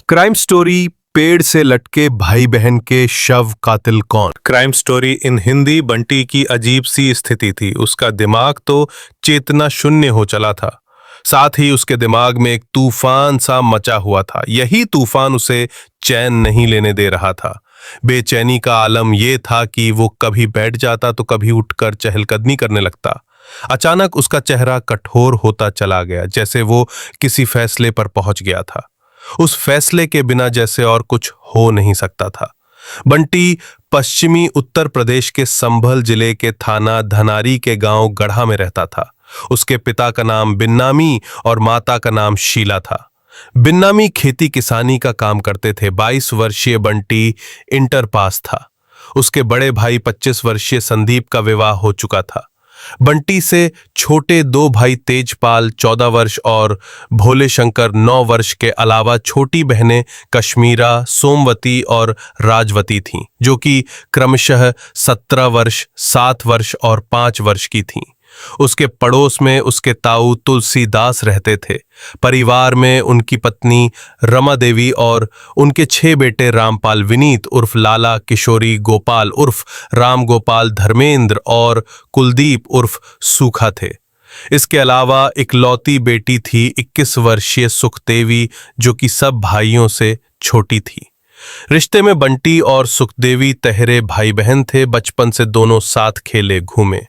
Crime story पेड़ से लटके भाई बहन के शव, कातिल कौन। Crime story in Hindi. Bunty की अजीब सी स्थिति थी। उसका दिमाग तो चेतना शून्य हो चला था, साथ ही उसके दिमाग में एक तूफान सा मचा हुआ था। यही तूफान उसे चैन नहीं लेने दे रहा था। बेचैनी का आलम यह था कि वो कभी बैठ जाता तो कभी उठकर चहलकदमी करने लगता। अचानक उसका चेहरा कठोर होता चला गया, जैसे वो किसी फैसले पर पहुंच गया था। उस फैसले के बिना जैसे और कुछ हो नहीं सकता था। बंटी पश्चिमी उत्तर प्रदेश के संभल जिले के थाना धनारी के गांव गढ़ा में रहता था। उसके पिता का नाम बिन्नामी और माता का नाम शीला था। बिन्नामी खेती किसानी का काम करते थे। 22 वर्षीय बंटी इंटर पास था। उसके बड़े भाई 25 वर्षीय संदीप का विवाह हो चुका था। बंटी से छोटे दो भाई तेजपाल 14 वर्ष और भोले शंकर 9 वर्ष के अलावा छोटी बहनें कश्मीरा, सोमवती और राजवती थीं, जो कि क्रमशः 17 वर्ष, 7 वर्ष और 5 वर्ष की थीं। उसके पड़ोस में उसके ताऊ तुलसीदास रहते थे। परिवार में उनकी पत्नी रमा देवी और उनके 6 बेटे रामपाल, विनीत उर्फ लाला, किशोरी, गोपाल उर्फ राम गोपाल, धर्मेंद्र और कुलदीप उर्फ सूखा थे। इसके अलावा इकलौती बेटी थी 21 वर्षीय सुखदेवी, जो कि सब भाइयों से छोटी थी। रिश्ते में बंटी और सुखदेवी तहरे भाई बहन थे। बचपन से दोनों साथ खेले घूमे।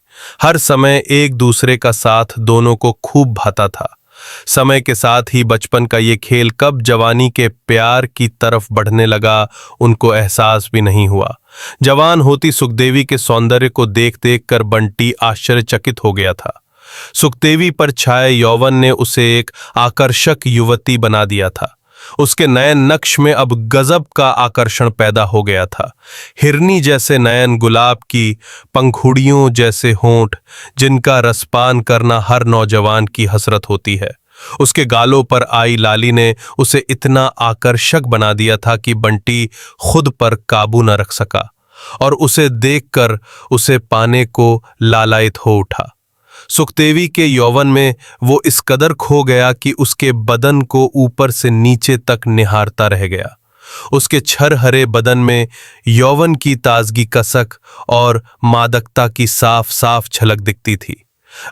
हर समय एक दूसरे का साथ दोनों को खूब भाता था। समय के साथ ही बचपन का ये खेल कब जवानी के प्यार की तरफ बढ़ने लगा, उनको एहसास भी नहीं हुआ। जवान होती सुखदेवी के सौंदर्य को देख देख कर बंटी आश्चर्यचकित हो गया था। सुखदेवी पर छाए यौवन ने उसे एक आकर्षक युवती बना दिया था। उसके नयन नक्श में अब गजब का आकर्षण पैदा हो गया था। हिरनी जैसे नयन, गुलाब की पंखुड़ियों जैसे होंठ, जिनका रसपान करना हर नौजवान की हसरत होती है। उसके गालों पर आई लाली ने उसे इतना आकर्षक बना दिया था कि बंटी खुद पर काबू न रख सका और उसे देखकर उसे पाने को लालायित हो उठा। सुखदेवी के यौवन में वो इस कदर खो गया कि उसके बदन को ऊपर से नीचे तक निहारता रह गया। उसके छरहरे बदन में यौवन की ताजगी, कसक और मादकता की साफ साफ झलक दिखती थी।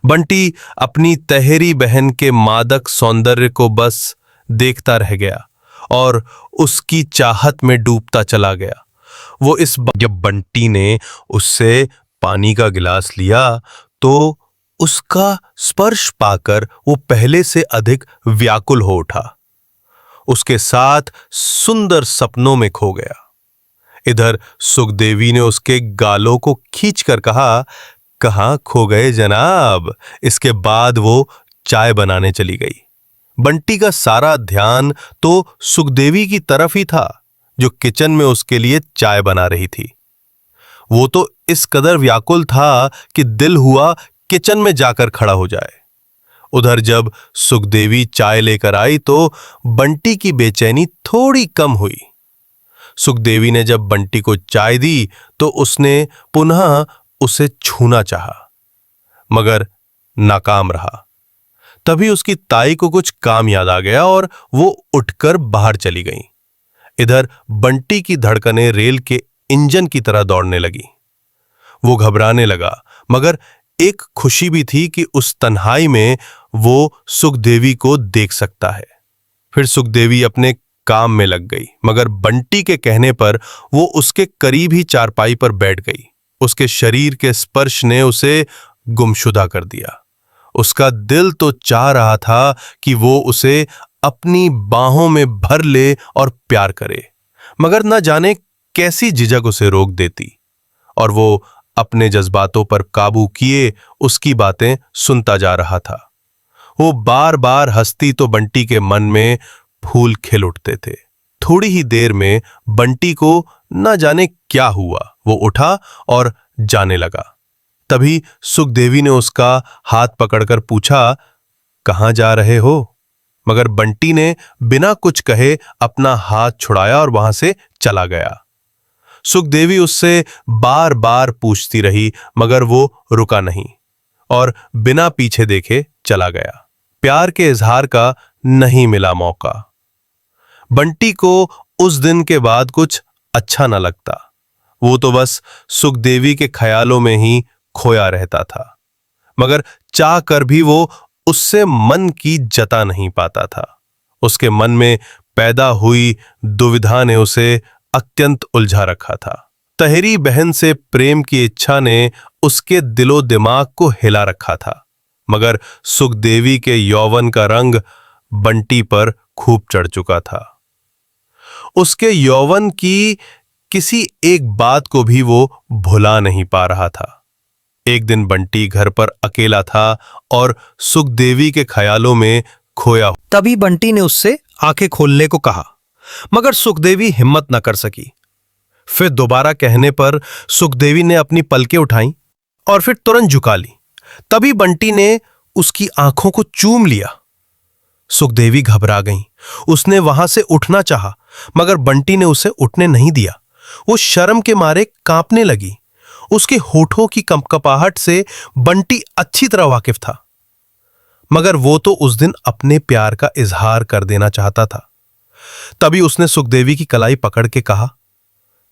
बंटी अपनी तहेरी बहन के मादक सौंदर्य को बस देखता रह गया और उसकी चाहत में डूबता चला गया। जब बंटी ने उससे पानी का गिलास लिया तो उसका स्पर्श पाकर वो पहले से अधिक व्याकुल हो उठा। उसके साथ सुंदर सपनों में खो गया। इधर सुखदेवी ने उसके गालों को खींचकर कहा, कहाँ खो गए जनाब। इसके बाद वो चाय बनाने चली गई। बंटी का सारा ध्यान तो सुखदेवी की तरफ ही था, जो किचन में उसके लिए चाय बना रही थी। वो तो इस कदर व्याकुल था कि दिल हुआ किचन में जाकर खड़ा हो जाए। उधर जब सुखदेवी चाय लेकर आई तो बंटी की बेचैनी थोड़ी कम हुई। सुखदेवी ने जब बंटी को चाय दी तो उसने पुनः उसे छूना चाहा, मगर नाकाम रहा। तभी उसकी ताई को कुछ काम याद आ गया और वो उठकर बाहर चली गई। इधर बंटी की धड़कनें रेल के इंजन की तरह दौड़ने लगी। वो घबराने लगा, मगर एक खुशी भी थी कि उस तन्हाई में वो सुखदेवी को देख सकता है। फिर सुखदेवी अपने काम में लग गई, मगर बंटी के कहने पर वो उसके करीब ही चारपाई पर बैठ गई। उसके शरीर के स्पर्श ने उसे गुमशुदा कर दिया। उसका दिल तो चाह रहा था कि वो उसे अपनी बाहों में भर ले और प्यार करे, मगर न जाने कैसी झिझक उसे रोक देती, और वो अपने जज्बातों पर काबू किए उसकी बातें सुनता जा रहा था। वो बार बार हंसती तो बंटी के मन में फूल खिल उठते थे। थोड़ी ही देर में बंटी को न जाने क्या हुआ, वो उठा और जाने लगा। तभी सुखदेवी ने उसका हाथ पकड़कर पूछा, कहाँ जा रहे हो? मगर बंटी ने बिना कुछ कहे अपना हाथ छुड़ाया और वहां से चला गया। सुखदेवी उससे बार बार पूछती रही, मगर वो रुका नहीं और बिना पीछे देखे चला गया। प्यार के इजहार का नहीं मिला मौका। बंटी को उस दिन के बाद कुछ अच्छा न लगता। वो तो बस सुखदेवी के ख्यालों में ही खोया रहता था, मगर चाह कर भी वो उससे मन की जता नहीं पाता था। उसके मन में पैदा हुई दुविधा ने उसे अत्यंत उलझा रखा था। तहेरी बहन से प्रेम की इच्छा ने उसके दिलो दिमाग को हिला रखा था, मगर सुखदेवी के यौवन का रंग बंटी पर खूब चढ़ चुका था। उसके यौवन की किसी एक बात को भी वो भुला नहीं पा रहा था। एक दिन बंटी घर पर अकेला था और सुखदेवी के ख्यालों में खोया। तभी बंटी ने उससे आंखें खोलने को कहा, मगर सुखदेवी हिम्मत न कर सकी। फिर दोबारा कहने पर सुखदेवी ने अपनी पलकें उठाईं और फिर तुरंत झुका ली। तभी बंटी ने उसकी आंखों को चूम लिया। सुखदेवी घबरा गईं। उसने वहां से उठना चाहा, मगर बंटी ने उसे उठने नहीं दिया। वो शर्म के मारे कांपने लगी। उसके होठों की कंपकपाहट से बंटी अच्छी तरह वाकिफ था, मगर वो तो उस दिन अपने प्यार का इजहार कर देना चाहता था। तभी उसने सुखदेवी की कलाई पकड़ के कहा,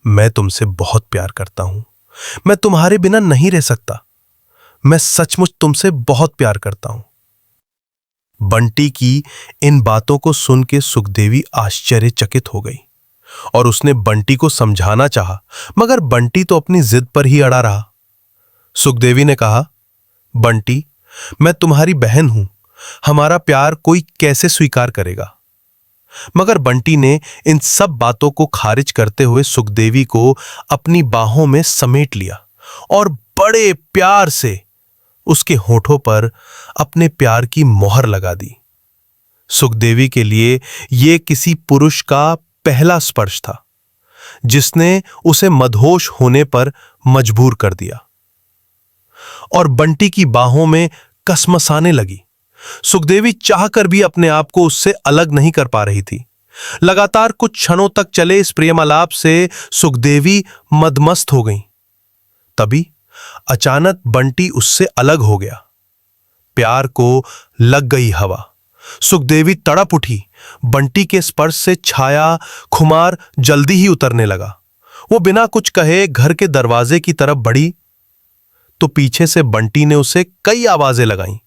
मैं तुमसे बहुत प्यार करता हूं, मैं तुम्हारे बिना नहीं रह सकता, मैं सचमुच तुमसे बहुत प्यार करता हूं। बंटी की इन बातों को सुन के सुखदेवी आश्चर्यचकित हो गई और उसने बंटी को समझाना चाहा, मगर बंटी तो अपनी जिद पर ही अड़ा रहा। सुखदेवी ने कहा, बंटी, मैं तुम्हारी बहन हूं, हमारा प्यार कोई कैसे स्वीकार करेगा। मगर बंटी ने इन सब बातों को खारिज करते हुए सुखदेवी को अपनी बाहों में समेट लिया और बड़े प्यार से उसके होठों पर अपने प्यार की मोहर लगा दी। सुखदेवी के लिए यह किसी पुरुष का पहला स्पर्श था, जिसने उसे मदहोश होने पर मजबूर कर दिया और बंटी की बाहों में कसमसाने लगी। सुखदेवी चाहकर भी अपने आप को उससे अलग नहीं कर पा रही थी। लगातार कुछ क्षणों तक चले इस प्रेमालाप से सुखदेवी मदमस्त हो गई। तभी अचानक बंटी उससे अलग हो गया। प्यार को लग गई हवा। सुखदेवी तड़प उठी। बंटी के स्पर्श से छाया खुमार जल्दी ही उतरने लगा। वो बिना कुछ कहे घर के दरवाजे की तरफ बढ़ी तो पीछे से बंटी ने उसे कई आवाजें लगाईं,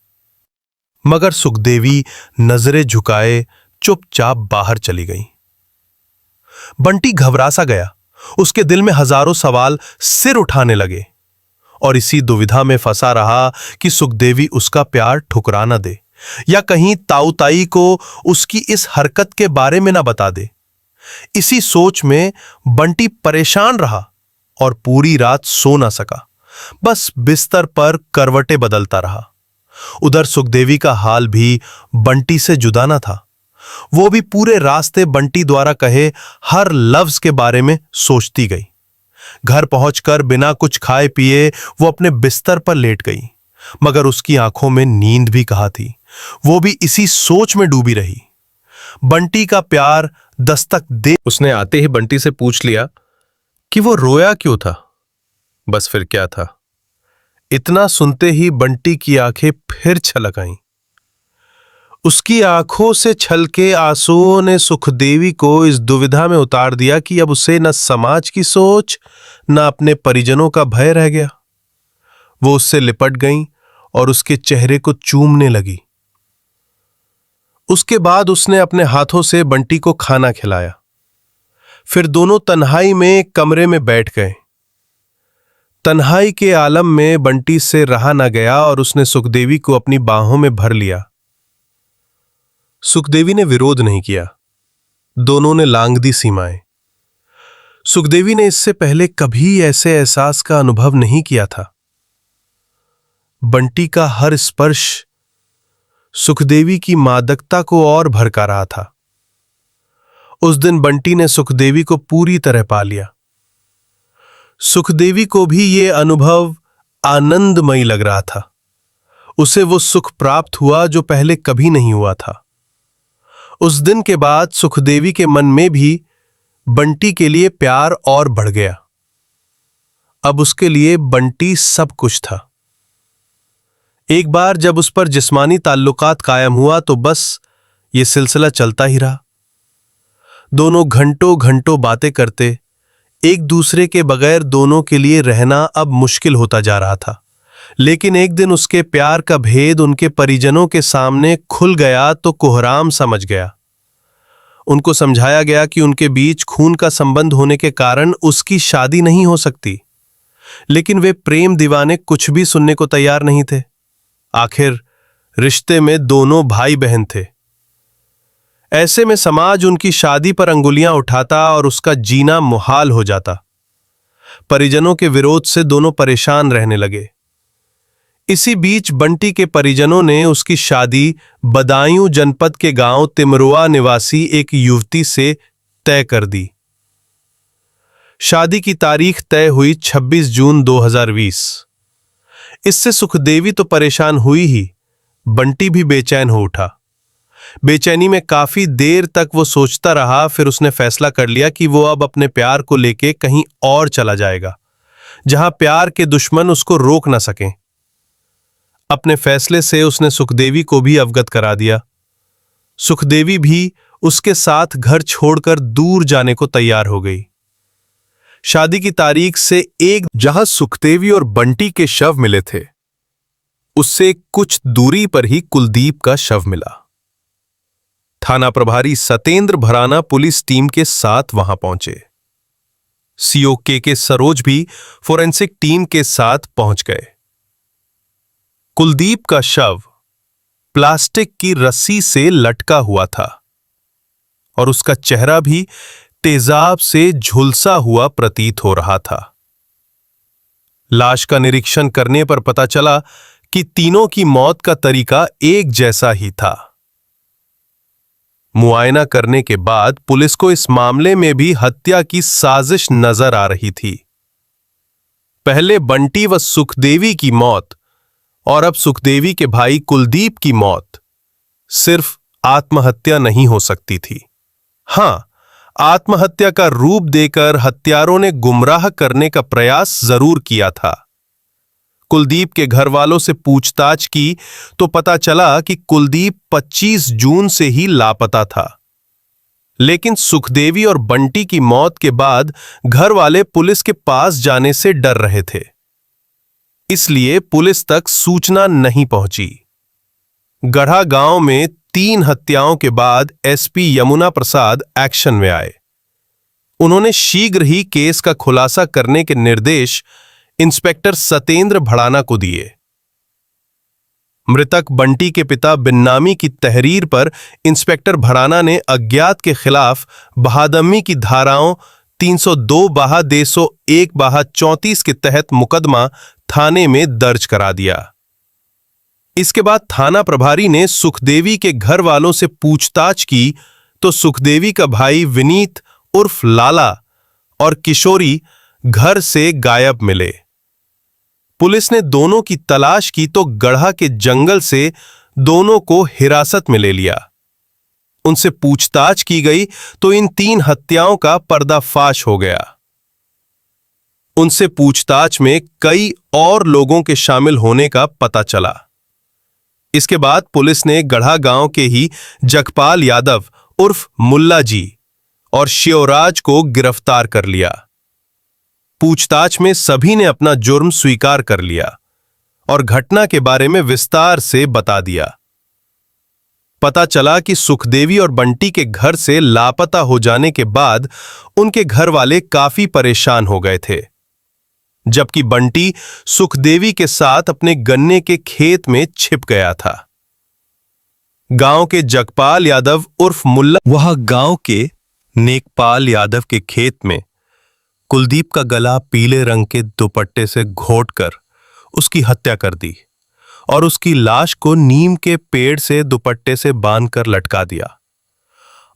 मगर सुखदेवी नजरें झुकाए चुपचाप बाहर चली गई। बंटी घबरा सा गया। उसके दिल में हजारों सवाल सिर उठाने लगे और इसी दुविधा में फंसा रहा कि सुखदेवी उसका प्यार ठुकरा न दे या कहीं ताऊताई को उसकी इस हरकत के बारे में न बता दे। इसी सोच में बंटी परेशान रहा और पूरी रात सो न सका। बस बिस्तर पर करवटें बदलता रहा। उधर सुखदेवी का हाल भी बंटी से जुदा न था। वो भी पूरे रास्ते बंटी द्वारा कहे हर लफ्ज के बारे में सोचती गई। घर पहुंचकर बिना कुछ खाए पिए वो अपने बिस्तर पर लेट गई, मगर उसकी आंखों में नींद भी कहाँ थी। वो भी इसी सोच में डूबी रही। बंटी का प्यार दस्तक दे। उसने आते ही बंटी से पूछ लिया कि वो रोया क्यों था। बस फिर क्या था, इतना सुनते ही बंटी की आंखें फिर छलक आईं। उसकी आंखों से छलके आंसुओं ने सुखदेवी को इस दुविधा में उतार दिया कि अब उसे न समाज की सोच न अपने परिजनों का भय रह गया। वो उससे लिपट गईं और उसके चेहरे को चूमने लगी। उसके बाद उसने अपने हाथों से बंटी को खाना खिलाया। फिर दोनों तन्हाई में एक कमरे में बैठ गए। तन्हाई के आलम में बंटी से रहा न गया और उसने सुखदेवी को अपनी बाहों में भर लिया। सुखदेवी ने विरोध नहीं किया। दोनों ने लांघ दी सीमाएं। सुखदेवी ने इससे पहले कभी ऐसे एहसास का अनुभव नहीं किया था। बंटी का हर स्पर्श सुखदेवी की मादकता को और भड़का रहा था। उस दिन बंटी ने सुखदेवी को पूरी तरह पा लिया। सुखदेवी को भी ये अनुभव आनंदमयी लग रहा था। उसे वो सुख प्राप्त हुआ जो पहले कभी नहीं हुआ था। उस दिन के बाद सुखदेवी के मन में भी बंटी के लिए प्यार और बढ़ गया। अब उसके लिए बंटी सब कुछ था। एक बार जब उस पर जिस्मानी ताल्लुकात कायम हुआ तो बस ये सिलसिला चलता ही रहा। दोनों घंटों घंटों बातें करते। एक दूसरे के बगैर दोनों के लिए रहना अब मुश्किल होता जा रहा था। लेकिन एक दिन उसके प्यार का भेद उनके परिजनों के सामने खुल गया तो कोहराम समझ गया। उनको समझाया गया कि उनके बीच खून का संबंध होने के कारण उसकी शादी नहीं हो सकती। लेकिन वे प्रेम दीवाने कुछ भी सुनने को तैयार नहीं थे। आखिर रिश्ते में दोनों भाई बहन थे। ऐसे में समाज उनकी शादी पर अंगुलियां उठाता और उसका जीना मुहाल हो जाता। परिजनों के विरोध से दोनों परेशान रहने लगे। इसी बीच बंटी के परिजनों ने उसकी शादी बदायूं जनपद के गांव तिमरुआ निवासी एक युवती से तय कर दी। शादी की तारीख तय हुई 26 जून 2020। इससे सुखदेवी तो परेशान हुई ही, बंटी भी बेचैन हो उठा। बेचैनी में काफी देर तक वो सोचता रहा। फिर उसने फैसला कर लिया कि वो अब अपने प्यार को लेके कहीं और चला जाएगा, जहां प्यार के दुश्मन उसको रोक न सकें। अपने फैसले से उसने सुखदेवी को भी अवगत करा दिया। सुखदेवी भी उसके साथ घर छोड़कर दूर जाने को तैयार हो गई। शादी की तारीख से जहां सुखदेवी और बंटी के शव मिले थे, उससे कुछ दूरी पर ही कुलदीप का शव मिला। थाना प्रभारी सतेंद्र भराना पुलिस टीम के साथ वहां पहुंचे। सीओ के सरोज भी फोरेंसिक टीम के साथ पहुंच गए। कुलदीप का शव प्लास्टिक की रस्सी से लटका हुआ था और उसका चेहरा भी तेजाब से झुलसा हुआ प्रतीत हो रहा था। लाश का निरीक्षण करने पर पता चला कि तीनों की मौत का तरीका एक जैसा ही था। मुआयना करने के बाद पुलिस को इस मामले में भी हत्या की साजिश नजर आ रही थी। पहले बंटी व सुखदेवी की मौत और अब सुखदेवी के भाई कुलदीप की मौत सिर्फ आत्महत्या नहीं हो सकती थी। हां, आत्महत्या का रूप देकर हत्यारों ने गुमराह करने का प्रयास जरूर किया था। कुलदीप के घर वालों से पूछताछ की तो पता चला कि कुलदीप 25 जून से ही लापता था। लेकिन सुखदेवी और बंटी की मौत के बाद घर वाले पुलिस के पास जाने से डर रहे थे, इसलिए पुलिस तक सूचना नहीं पहुंची। गढ़ा गांव में 3 हत्याओं के बाद एसपी यमुना प्रसाद एक्शन में आए। उन्होंने शीघ्र ही केस का खुलासा करने के निर्देश इंस्पेक्टर सतेंद्र भड़ाना को दिए। मृतक बंटी के पिता बिन्नामी की तहरीर पर इंस्पेक्टर भड़ाना ने अज्ञात के खिलाफ बहादम्मी की धाराओं 302/201/34 के तहत मुकदमा थाने में दर्ज करा दिया। इसके बाद थाना प्रभारी ने सुखदेवी के घर वालों से पूछताछ की तो सुखदेवी का भाई विनीत उर्फ लाला और किशोरी घर से गायब मिले। पुलिस ने दोनों की तलाश की तो गढ़ा के जंगल से दोनों को हिरासत में ले लिया। उनसे पूछताछ की गई तो इन 3 हत्याओं का पर्दाफाश हो गया। उनसे पूछताछ में कई और लोगों के शामिल होने का पता चला। इसके बाद पुलिस ने गढ़ा गांव के ही जगपाल यादव उर्फ मुल्ला जी और शिवराज को गिरफ्तार कर लिया। पूछताछ में सभी ने अपना जुर्म स्वीकार कर लिया और घटना के बारे में विस्तार से बता दिया। पता चला कि सुखदेवी और बंटी के घर से लापता हो जाने के बाद उनके घर वाले काफी परेशान हो गए थे, जबकि बंटी सुखदेवी के साथ अपने गन्ने के खेत में छिप गया था। गांव के जगपाल यादव उर्फ मुल्ला वह गांव के नेकपाल यादव के खेत में कुलदीप का गला पीले रंग के दुपट्टे से घोंटकर उसकी हत्या कर दी और उसकी लाश को नीम के पेड़ से दुपट्टे से बांधकर लटका दिया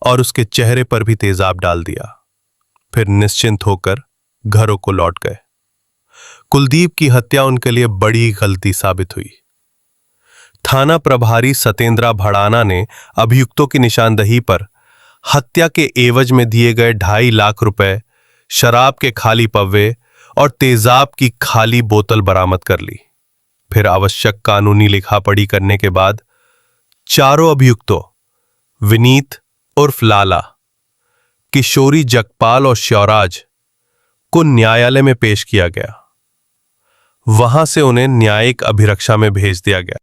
और उसके चेहरे पर भी तेजाब डाल दिया। फिर निश्चिंत होकर घरों को लौट गए। कुलदीप की हत्या उनके लिए बड़ी गलती साबित हुई। थाना प्रभारी सतेंद्र भड़ाना ने अभियुक्तों की निशानदही पर हत्या के एवज में दिए गए 2.5 लाख रुपए, शराब के खाली पव्वे और तेजाब की खाली बोतल बरामद कर ली। फिर आवश्यक कानूनी लिखापढ़ी करने के बाद चारों अभियुक्तों विनीत उर्फ लाला, किशोरी जगपाल और श्योराज को न्यायालय में पेश किया गया। वहां से उन्हें न्यायिक अभिरक्षा में भेज दिया गया।